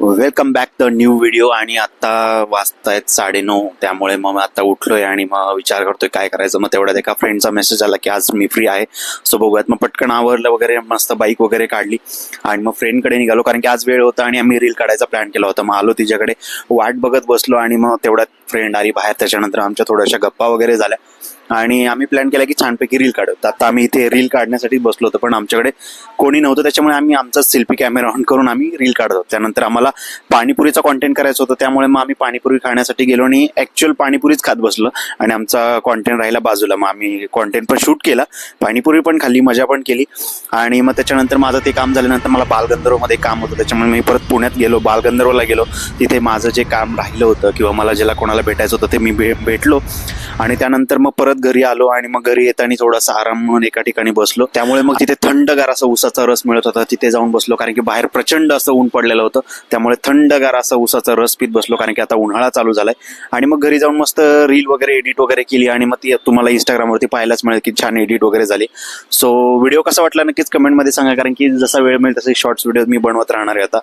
Welcome back the new video. आणि आता वाजतायत 9:30, त्यामुळे मग आता उठलोय आणि मग विचार करतोय काय करायचं. मग तेवढ्यात एका फ्रेंडचा मेसेज आला की आज मी फ्री आहे, सो बघूयात. मग पटकन आवरलं वगैरे, मस्त बाईक वगैरे काढली आणि मग फ्रेंडकडे निघालो, कारण की आज वेळ होता आणि आम्ही रील काढायचा प्लॅन केला होता. मग आलो तिच्याकडे, वाट बघत बसलो आणि मग तेवढ्यात फ्रेंड आली बाहेर. त्याच्यानंतर आमच्या थोड्याशा गप्पा वगैरे झाल्या आणि आम्ही प्लॅन केला की छानपैकी रील काढू. आता आम्ही इथे रील काढण्यासाठी बसलो होतो, पण आमच्याकडे कोणी नव्हतं, त्याच्यामुळे आम्ही आमचाच सेल्फी कॅमेरा ऑन करून आम्ही रील काढत होतो. त्यानंतर आम्हाला पाणीपुरीचा कॉन्टेंट करायचं होतं, त्यामुळे मग आम्ही पाणीपुरी खाण्यासाठी गेलो आणि ॲक्च्युअल पाणीपुरीच खात बसलो आणि आमचा कॉन्टेंट राहिला बाजूला. मग आम्ही कॉन्टेंट पण शूट केला, पाणीपुरी पण खाल्ली, मजा पण केली. आणि मग त्याच्यानंतर माझं ते काम झाल्यानंतर मला बालगंधर्वमध्ये काम होतं, त्याच्यामुळे मी परत पुण्यात गेलो, बालगंधर्वला गेलो. तिथे माझं जे काम राहिलं होतं किंवा मला ज्याला कोणाला भेटायचं होतं ते मी भेटलो. आणि त्यानंतर मग परत घरी आलो आणि मग घरी येताना थोडासा आराम म्हणून एका ठिकाणी बसलो. त्यामुळे मग तिथे थंडगार असा उसाचा रस मिळत होता, तिथे जाऊन बसलो, कारण की बाहेर प्रचंड असं ऊन पडलेलं होतं. त्यामुळे थंडगार असा उसाचा रस पीत बसलो, कारण की आता उन्हाळा चालू झालाय. आणि मग घरी जाऊन मस्त रील वगैरे एडिट वगैरे केली आणि मग ती तुम्हाला इंस्टाग्रामवरती पाहायलाच मिळेल की छान एडिट वगैरे झाली. सो व्हिडिओ कसा वाटला नक्कीच कमेंटमध्ये सांगा, कारण की जसा वेळ मिळेल तसे शॉर्ट्स व्हिडिओ मी बनवत राहणार आहे आता.